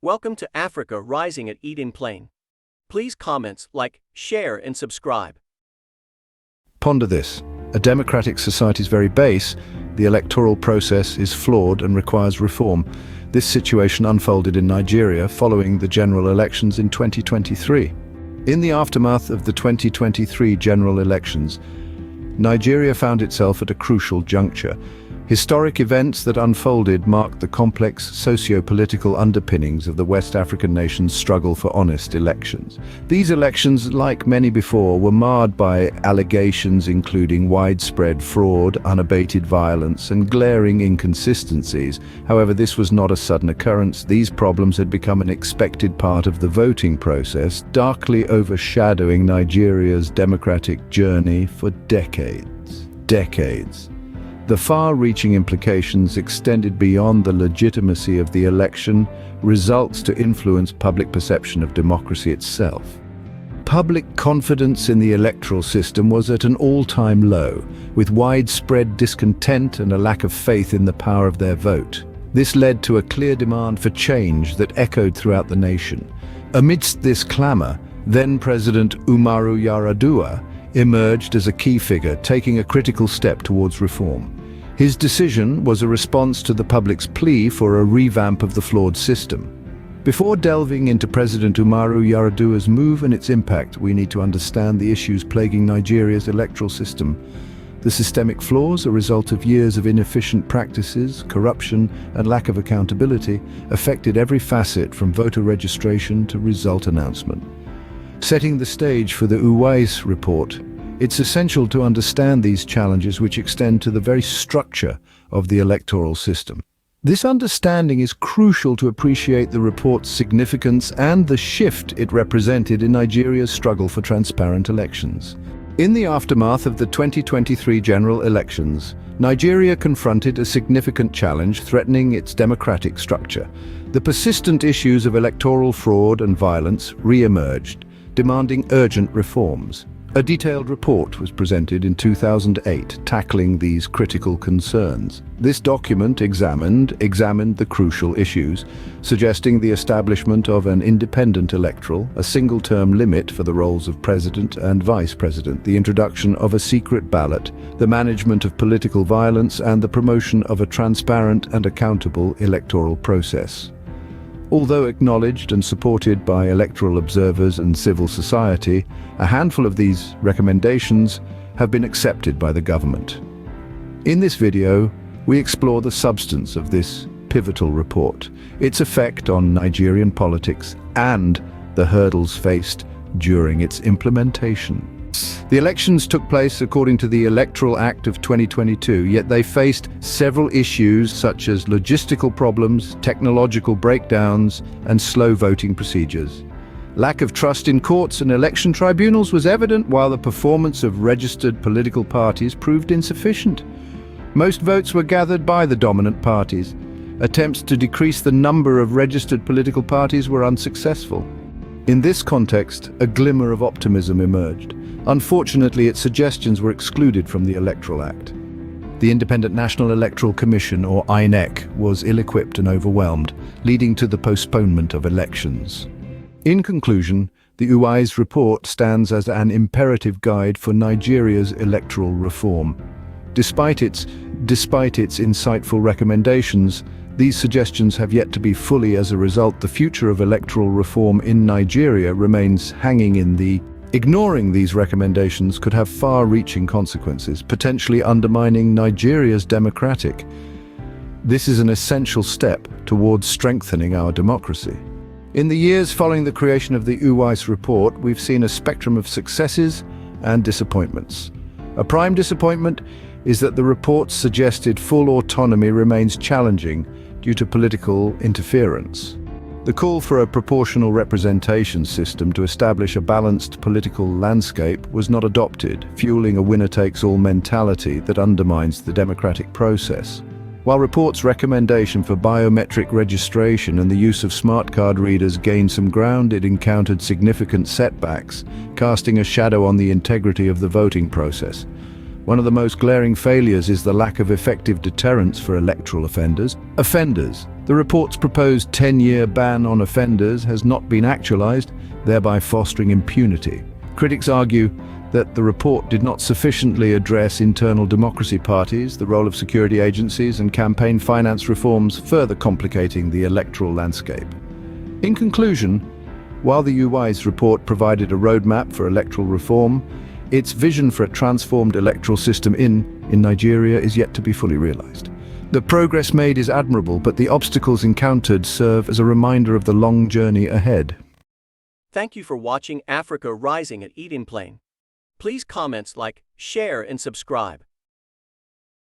Welcome to Africa Rising at Eden Plain. Please comment, like, share and subscribe. Ponder this. A democratic society's very base, the electoral process is flawed and requires reform. This situation unfolded in Nigeria following the general elections in 2023. In the aftermath of the 2023 general elections, Nigeria found itself at a crucial juncture. Historic events that unfolded marked the complex socio-political underpinnings of the West African nation's struggle for honest elections. These elections, like many before, were marred by allegations including widespread fraud, unabated violence, and glaring inconsistencies. However, this was not a sudden occurrence. These problems had become an expected part of the voting process, darkly overshadowing Nigeria's democratic journey for decades. The far-reaching implications extended beyond the legitimacy of the election results to influence public perception of democracy itself. Public confidence in the electoral system was at an all-time low, with widespread discontent and a lack of faith in the power of their vote. This led to a clear demand for change that echoed throughout the nation. Amidst this clamor, then-President Umaru Yar'Adua emerged as a key figure, taking a critical step towards reform. His decision was a response to the public's plea for a revamp of the flawed system. Before delving into President Umaru Yar'Adua's move and its impact, we need to understand the issues plaguing Nigeria's electoral system. The systemic flaws, a result of years of inefficient practices, corruption, and lack of accountability, affected every facet from voter registration to result announcement. Setting the stage for the Uwais Report, it's essential to understand these challenges which extend to the very structure of the electoral system. This understanding is crucial to appreciate the report's significance and the shift it represented in Nigeria's struggle for transparent elections. In the aftermath of the 2023 general elections, Nigeria confronted a significant challenge threatening its democratic structure. The persistent issues of electoral fraud and violence re-emerged, demanding urgent reforms. A detailed report was presented in 2008 tackling these critical concerns. This document examined the crucial issues, suggesting the establishment of an independent electoral, a single-term limit for the roles of president and vice president, the introduction of a secret ballot, the management of political violence, and the promotion of a transparent and accountable electoral process. Although acknowledged and supported by electoral observers and civil society, a handful of these recommendations have been accepted by the government. In this video, we explore the substance of this pivotal report, its effect on Nigerian politics, and the hurdles faced during its implementation. The elections took place according to the Electoral Act of 2022, yet they faced several issues such as logistical problems, technological breakdowns, and slow voting procedures. Lack of trust in courts and election tribunals was evident, while the performance of registered political parties proved insufficient. Most votes were gathered by the dominant parties. Attempts to decrease the number of registered political parties were unsuccessful. In this context, a glimmer of optimism emerged. Unfortunately, its suggestions were excluded from the Electoral Act. The Independent National Electoral Commission, or INEC, was ill-equipped and overwhelmed, leading to the postponement of elections. In conclusion, the Uwais Report stands as an imperative guide for Nigeria's electoral reform. Despite its insightful recommendations, these suggestions have yet to be fully. As a result, the future of electoral reform in Nigeria remains hanging in the air. Ignoring these recommendations could have far-reaching consequences, potentially undermining Nigeria's democratic. This is an essential step towards strengthening our democracy. In the years following the creation of the Uwais Report, we've seen a spectrum of successes and disappointments. A prime disappointment is that the report's suggested full autonomy remains challenging due to political interference. The call for a proportional representation system to establish a balanced political landscape was not adopted, fueling a winner-takes-all mentality that undermines the democratic process. While report's recommendation for biometric registration and the use of smart card readers gained some ground, it encountered significant setbacks, casting a shadow on the integrity of the voting process. One of the most glaring failures is the lack of effective deterrents for electoral offenders. The report's proposed 10-year ban on offenders has not been actualized, thereby fostering impunity. Critics argue that the report did not sufficiently address internal democracy parties, the role of security agencies, and campaign finance reforms, further complicating the electoral landscape. In conclusion, while the Uwais Report provided a roadmap for electoral reform, its vision for a transformed electoral system in Nigeria is yet to be fully realized. The progress made is admirable, but the obstacles encountered serve as a reminder of the long journey ahead. Thank you for watching Africa Rising at Eden Plain. Please comments, like, share and subscribe.